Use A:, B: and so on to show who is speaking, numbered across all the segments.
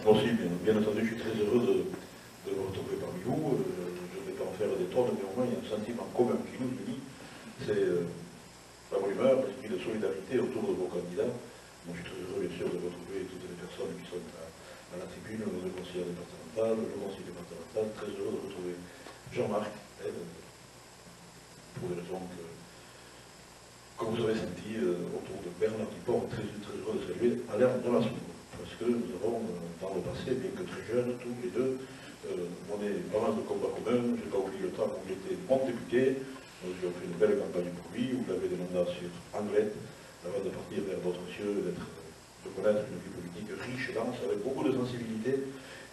A: Moi aussi, bien entendu, je suis très heureux de me retrouver parmi vous. Je ne vais pas en faire des tonnes, mais au moins il y a un sentiment commun qui nous unit. C'est la bonne humeur, l'esprit de solidarité autour de vos candidats. Moi, je suis très heureux, bien sûr, de retrouver toutes les personnes qui sont à la tribune, le conseiller départemental, le conseiller départemental. Très heureux de retrouver Jean-Marc, pour des raisons que vous avez senti autour de Bernard Dupont, très heureux de saluer Alain Damassoure. Parce que nous avons, dans le passé, bien que très jeunes, tous les deux, mené pas mal de combats communs. Je n'ai pas oublié le temps où il était mon député. Nous avions fait une belle campagne pour lui, où il avait des mandats sur Anglette, avant de partir vers d'autres cieux, de connaître une vie politique riche, dense, avec beaucoup de sensibilité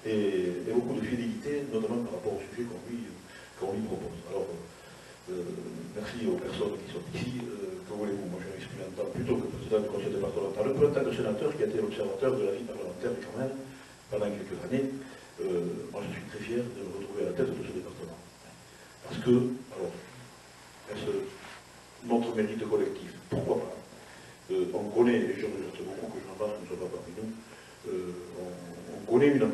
A: et beaucoup de fidélité, notamment par rapport au sujet qu'on lui propose. Alors, merci aux personnes qui sont ici. Que voulez-vous? Moi, je m'exprime en tant plutôt que président du conseil départemental, peu en tant que sénateur qui a été l'observateur de la vie parlementaire quand même pendant quelques années. Moi, je suis très fier de me retrouver à la tête de ce département. Parce que, alors, est-ce notre mérite collectif? Pourquoi pas? On connaît, et je regrette beaucoup que Jean-Marc ne soit pas parmi nous, on connaît une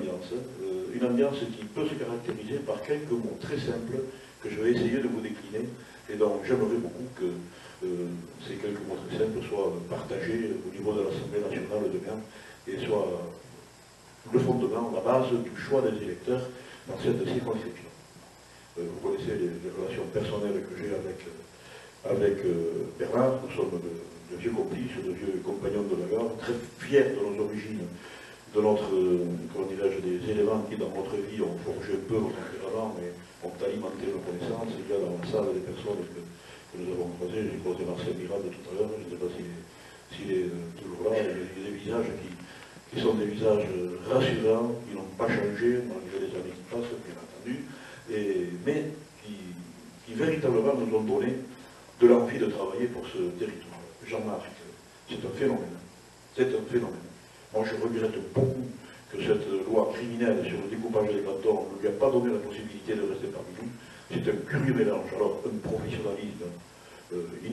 A: ambiance qui peut se caractériser par quelques mots très simples que je vais essayer de vous décliner, et donc j'aimerais beaucoup que ces quelques mots très simples soient partagés au niveau de l'Assemblée nationale demain, et soient le fondement, la base du choix des électeurs dans cette circonscription. Vous connaissez les relations personnelles que j'ai avec Bernard. Nous sommes de vieux complices, de vieux compagnons de la garde, très fiers de nos origines, de notre, comment dirais-je, des éléments qui dans notre vie ont forgé un peu notre tempérament, mais ont alimenté nos connaissances. Il y a dans la salle des personnes que nous avons croisées. J'ai croisé Marcel Mirande tout à l'heure, je ne sais pas s'il est toujours là. Il y a des visages qui sont des visages rassurants, qui n'ont pas changé malgré les années qui passent, bien entendu, mais qui véritablement nous ont donné de l'envie de travailler pour ce territoire. Jean-Marc, c'est un phénomène. C'est un phénomène. Moi, je regrette beaucoup que cette loi criminelle sur le découpage des cantons ne lui a pas donné la possibilité de rester parmi nous. C'est un curieux mélange. Alors, un professionnalisme, il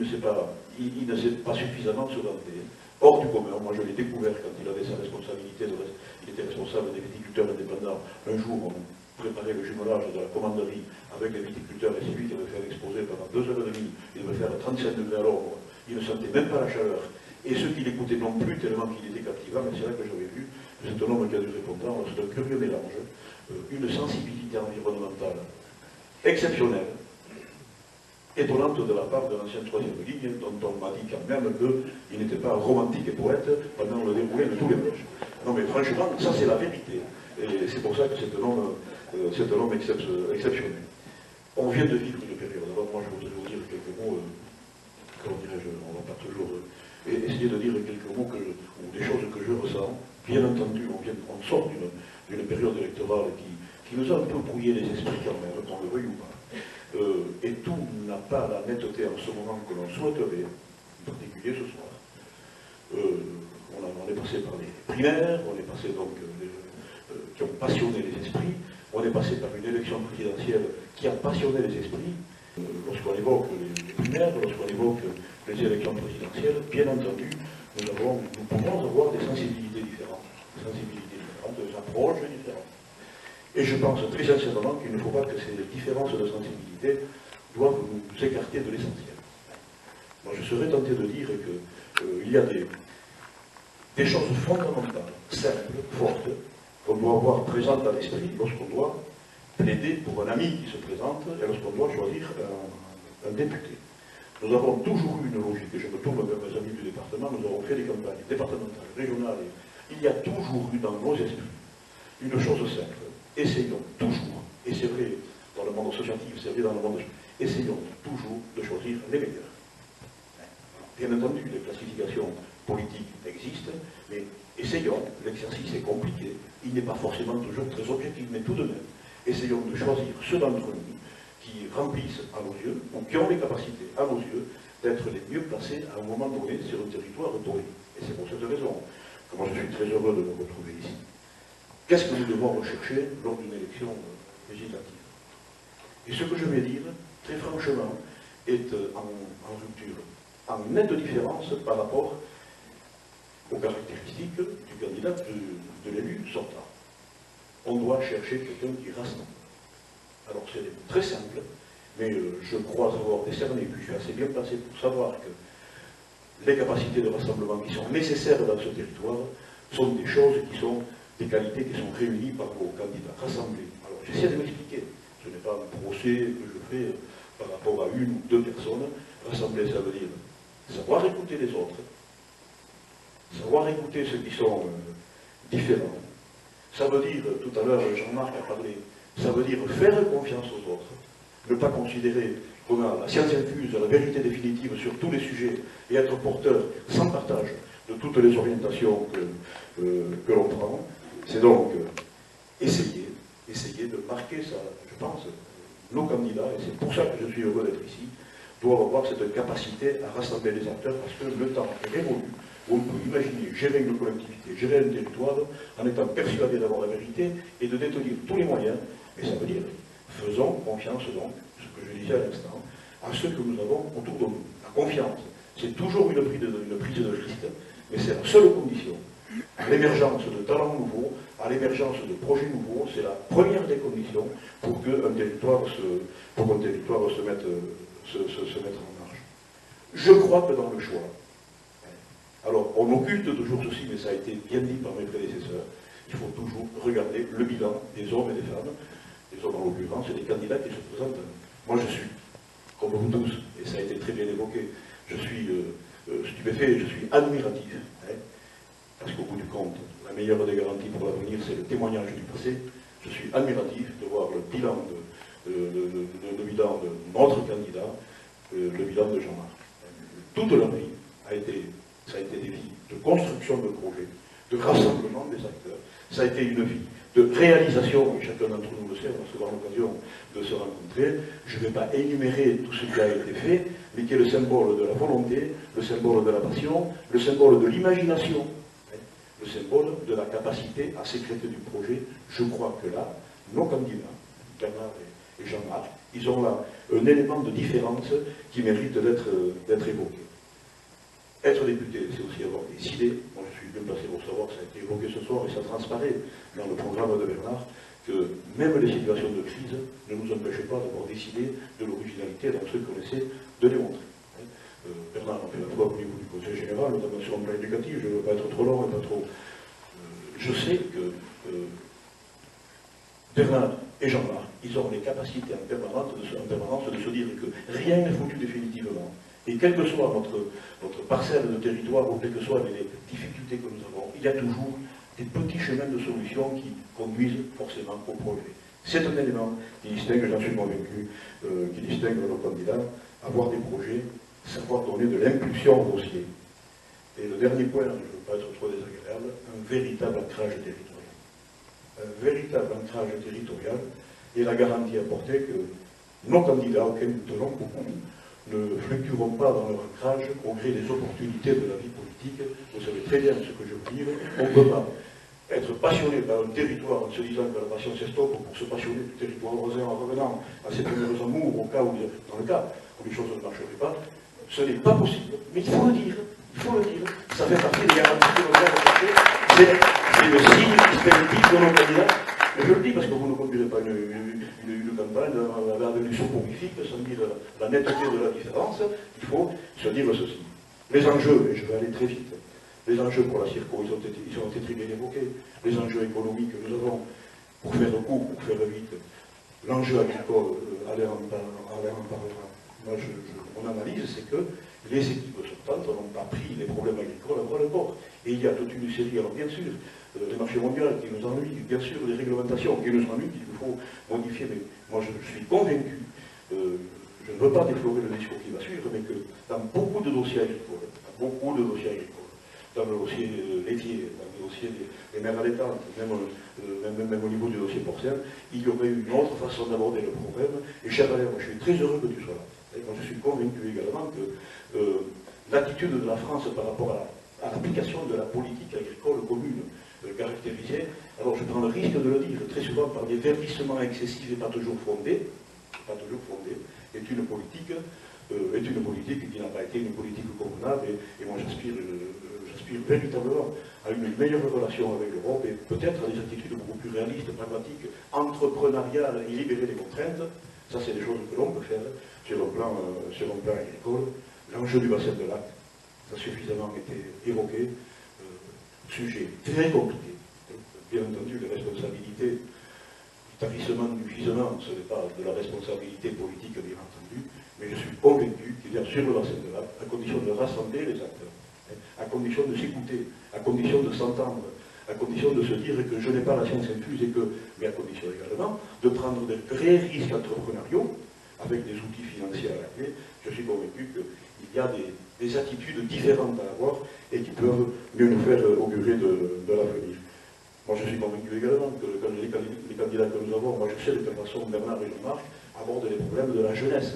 A: ne sait pas suffisamment se vanter. Hors du commun, moi je l'ai découvert quand il avait sa responsabilité, il était responsable des viticulteurs indépendants. Un jour, on préparait le jumelage de la commanderie avec les viticulteurs, et c'est lui qui avait fait l'exposé pendant 2h30. Il devait faire 35 degrés à l'ombre, il ne sentait même pas la chaleur. Et ceux qui l'écoutaient non plus, tellement qu'il était captivant, mais c'est là que j'avais vu, c'est un homme qui a dû répondre, c'est un curieux mélange, une sensibilité environnementale exceptionnelle, étonnante de la part de l'ancienne troisième ligne, dont on m'a dit quand même qu'il n'était pas romantique et poète pendant le déroulé de tous les matchs. Non mais franchement, ça c'est la vérité. Et c'est pour ça que c'est un homme exceptionnel. On vient de vivre une période. Alors moi je voudrais vous dire quelques mots, comment dirais-je, on ne va pas toujours essayer de dire quelques mots ou des choses que je ressens. Bien entendu, on sort d'une période électorale qui nous a un peu brouillé les esprits quand même, qu'on le veuille ou pas. Et tout n'a pas la netteté en ce moment que l'on souhaiterait, en particulier ce soir. On est passé par les primaires, on est passé donc qui ont passionné les esprits, on est passé par une élection présidentielle qui a passionné les esprits. Lorsqu'on évoque les primaires, lorsqu'on évoque les élections présidentielles, bien entendu, nous pouvons avoir des sensibilités différentes, des approches différentes. Et je pense très sincèrement qu'il ne faut pas que ces différences de sensibilité doivent nous écarter de l'essentiel. Moi, je serais tenté de dire qu'il y a des choses fondamentales, simples, fortes, qu'on doit avoir présentes à l'esprit lorsqu'on doit plaider pour un ami qui se présente et lorsqu'on doit choisir un député. Nous avons toujours eu une logique, et je me tourne vers mes amis du département, nous avons fait des campagnes départementales, régionales, et il y a toujours eu dans nos esprits une chose simple. Essayons toujours, et c'est vrai dans le monde associatif, c'est vrai dans le monde, essayons toujours de choisir les meilleurs. Bien entendu, les classifications politiques existent, mais essayons, l'exercice est compliqué, il n'est pas forcément toujours très objectif, mais tout de même, essayons de choisir ceux d'entre nous qui remplissent à nos yeux, ou qui ont les capacités à nos yeux, d'être les mieux placés à un moment donné sur un territoire donné. Et c'est pour cette raison que moi je suis très heureux de me retrouver ici. Qu'est-ce que nous devons rechercher lors d'une élection législative? Et ce que je vais dire, très franchement, est en rupture, en nette différence par rapport aux caractéristiques du candidat, de l'élu sortant. on doit chercher quelqu'un qui rassemble. Alors c'est très simple, mais je crois avoir décerné, puis je suis assez bien placé pour savoir que les capacités de rassemblement qui sont nécessaires dans ce territoire sont des choses qui sont des qualités qui sont réunies par vos candidats, rassemblés. Alors j'essaie de m'expliquer, ce n'est pas un procès que je fais par rapport à une ou deux personnes. Rassembler, ça veut dire savoir écouter les autres, savoir écouter ceux qui sont différents. Ça veut dire, tout à l'heure Jean-Marc a parlé, ça veut dire faire confiance aux autres, ne pas considérer qu'on a la science infuse, la vérité définitive sur tous les sujets et être porteur sans partage de toutes les orientations que l'on prend. C'est donc essayer de marquer ça, je pense, nos candidats, et c'est pour ça que je suis heureux d'être ici, doivent avoir cette capacité à rassembler les acteurs, parce que le temps est révolu, où on peut imaginer gérer une collectivité, gérer un territoire, en étant persuadé d'avoir la vérité et de détenir tous les moyens. Mais ça veut dire, faisons confiance donc, ce que je disais à l'instant, à ceux que nous avons autour de nous. La confiance, c'est toujours une prise de risque, mais c'est la seule condition. À l'émergence de talents nouveaux, à l'émergence de projets nouveaux, c'est la première des conditions pour qu'un territoire se mette en marche. Je crois que dans le choix, alors on occulte toujours ceci, mais ça a été bien dit par mes prédécesseurs, il faut toujours regarder le bilan des hommes et des femmes, des hommes en l'occurrence, et des candidats qui se présentent. Moi je suis, comme vous tous, et ça a été très bien évoqué, je suis stupéfait, je suis admiratif, parce qu'au bout du compte, la meilleure des garanties pour l'avenir, c'est le témoignage du passé. Je suis admiratif de voir le bilan de notre candidat, le bilan de Jean-Marc. Toute la vie ça a été des vies de construction de projets, de rassemblement des acteurs. Ça a été une vie de réalisation, et chacun d'entre nous le sait, on va se avoir l'occasion de se rencontrer. Je ne vais pas énumérer tout ce qui a été fait, mais qui est le symbole de la volonté, le symbole de la passion, le symbole de l'imagination, le symbole de la capacité à sécréter du projet. Je crois que là, nos candidats, Bernard et Jean-Marc, ils ont là un élément de différence qui mérite d'être évoqué. Être député, c'est aussi avoir des idées. Moi, je suis bien placé pour savoir, ça a été évoqué ce soir, et ça transparaît dans le programme de Bernard, que même les situations de crise ne nous empêchent pas d'avoir décidé de l'originalité dans ce qu'on essaie de démontrer. Bernard en fait la fois au niveau du Conseil général, notamment sur un plan éducatif, je ne veux pas être trop long et pas trop... je sais que Bernard et Jean-Marc, ils ont les capacités en permanence de se dire que rien n'est foutu définitivement. Et quelle que soit notre parcelle de territoire, ou quelles que soient les difficultés que nous avons, il y a toujours des petits chemins de solution qui conduisent forcément au progrès. C'est un élément qui distingue, j'en suis convaincu, qui distingue nos candidats, avoir des projets, savoir donner de l'impulsion au dossier. Et le dernier point, je ne veux pas être trop désagréable, un véritable ancrage territorial. Un véritable ancrage territorial et la garantie apportée que nos candidats, auxquels nous tenons beaucoup, ne fluctueront pas dans leur ancrage au gré des opportunités de la vie politique. Vous savez très bien ce que je veux dire. On ne peut pas être passionné par un territoire en se disant que la passion s'estompe pour se passionner du territoire voisin en revenant à ses premiers amours, dans le cas où les choses ne marcheraient pas. Ce n'est pas possible, mais il faut le dire. Ça fait partie des garanties que l'on doit rechercher. C'est le signe distinctif de nos candidats. Mais je le dis parce que vous ne conduirez pas une campagne avec du soporifique, sans dire la netteté de la différence. Il faut se dire ceci. Les enjeux, et je vais aller très vite, les enjeux pour la Circo, ils ont été très bien évoqués. Les enjeux économiques que nous avons, pour faire court, pour faire vite. L'enjeu agricole, Alain en parlera. Moi, mon analyse, c'est que les équipes sortantes n'ont pas pris les problèmes agricoles à bras le corps. Et il y a toute une série, alors bien sûr, les marchés mondiaux qui nous ennuient, bien sûr, les réglementations qui nous ennuient, qu'il faut modifier. Mais moi, je suis convaincu, je ne veux pas déflorer le discours qui va suivre, mais que dans beaucoup de dossiers agricoles, dans le dossier laitier, dans le dossier des mères allaitantes, même au niveau du dossier porcin, il y aurait une autre façon d'aborder le problème. Et cher Alain, moi, je suis très heureux que tu sois là. Et moi, je suis convaincu également que l'attitude de la France par rapport à l'application de la politique agricole commune caractérisée, alors je prends le risque de le dire, très souvent par des verdissements excessifs et pas toujours fondés, est une politique qui n'a pas été une politique convenable, et moi j'aspire j'aspire véritablement à une meilleure relation avec l'Europe et peut-être à des attitudes beaucoup plus réalistes, pragmatiques, entrepreneuriales et libérées des contraintes. Ça, c'est des choses que l'on peut faire sur le plan agricole. L'enjeu du bassin de lac, ça a suffisamment été évoqué. Sujet très compliqué. Bien entendu, les responsabilités du tarissement du gisement, ce n'est pas de la responsabilité politique, bien entendu, mais je suis convaincu qu'il y a sur le bassin de lac, à condition de rassembler les acteurs, à condition de s'écouter, à condition de s'entendre, à condition de se dire que je n'ai pas la science infuse et que, mais à condition également, de prendre des vrais risques entrepreneuriaux avec des outils financiers à la clé. Je suis convaincu qu'il y a des attitudes différentes à avoir et qui peuvent mieux nous faire augurer de l'avenir. Moi, je suis convaincu également que les candidats que nous avons, moi je sais de quelle façon Bernard et Jean-Marc abordent les problèmes de la jeunesse.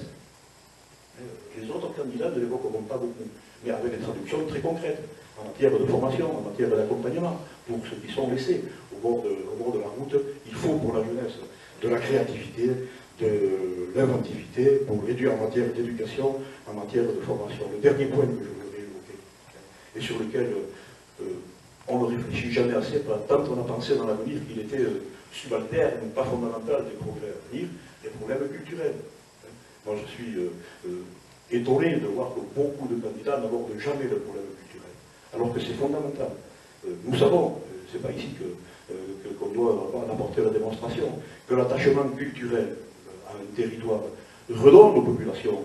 A: Les autres candidats ne l'évoqueront pas beaucoup, mais avec des traductions très concrètes, en matière de formation, en matière d'accompagnement, pour ceux qui sont laissés au bord de la route. Il faut pour la jeunesse de la créativité, de l'inventivité, pour réduire en matière d'éducation, en matière de formation. Le dernier point que je voudrais évoquer, et sur lequel on ne réfléchit jamais assez, tant on a pensé dans l'avenir qu'il était subalterne, pas fondamental des progrès à venir, les problèmes culturels. Moi, je suis étonné de voir que beaucoup de candidats n'abordent jamais le problème culturel, alors que c'est fondamental. Nous savons, c'est pas ici qu'on doit en apporter la démonstration, que l'attachement culturel à un territoire redonne aux populations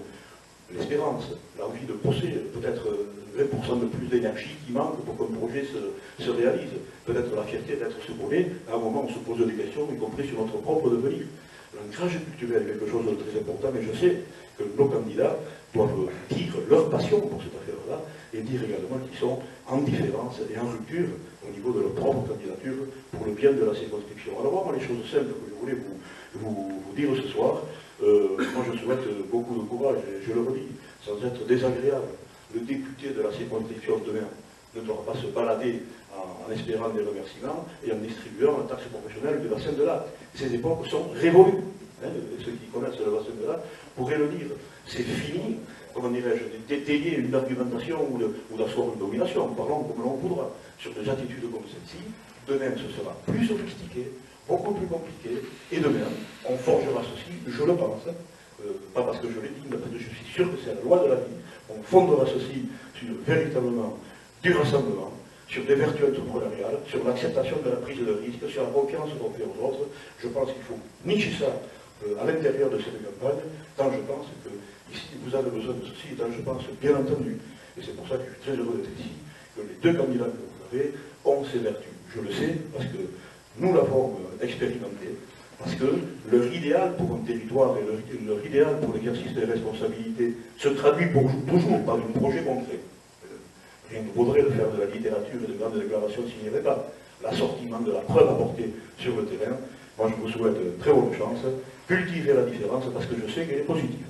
A: l'espérance, l'envie de posséder, peut-être 20% de plus d'énergie qui manque pour qu'un projet se réalise, peut-être la fierté d'être seconné, à un moment où on se pose des questions, y compris sur notre propre devenir. L'ancrage culturel est quelque chose de très important, mais je sais que nos candidats doivent dire leur passion pour cette affaire-là, et dire également qu'ils sont en différence et en rupture au niveau de leur propre candidature pour le bien de la circonscription. Alors moi, les choses simples que je voulais vous dire ce soir, moi je souhaite beaucoup de courage, et je le redis, sans être désagréable. Le député de la circonscription demain ne doit pas se balader en espérant des remerciements et en distribuant la taxe professionnelle du bassin de lac. Ces époques sont révolues. Ceux qui connaissent le bassin de lac pourraient le dire. C'est fini, comment dirais-je, d'étayer une argumentation ou d'asseoir une domination. Parlons comme l'on voudra. Sur des attitudes comme celle-ci, demain ce sera plus sophistiqué, beaucoup plus compliqué, et demain on forgera ceci, je le pense, pas parce que je l'ai dit, mais parce que je suis sûr que c'est la loi de la vie. On fondera ceci sur véritablement du rassemblement, sur des vertus entrepreneuriales, sur l'acceptation de la prise de risque, sur la confiance qu'on fait aux autres. Je pense qu'il faut nicher ça à l'intérieur de cette campagne, tant je pense que ici vous avez besoin de ceci, et tant je pense bien entendu, et c'est pour ça que je suis très heureux d'être ici, que les deux candidats que vous avez ont ces vertus. Je le sais parce que nous l'avons expérimenté, parce que leur idéal pour un territoire et leur idéal pour l'exercice des responsabilités se traduit toujours par un projet concret. Rien ne vaudrait de faire de la littérature et de grandes déclarations s'il n'y avait pas l'assortiment de la preuve apportée sur le terrain. Moi, je vous souhaite très bonne chance. Cultivez la différence parce que je sais qu'elle est positive.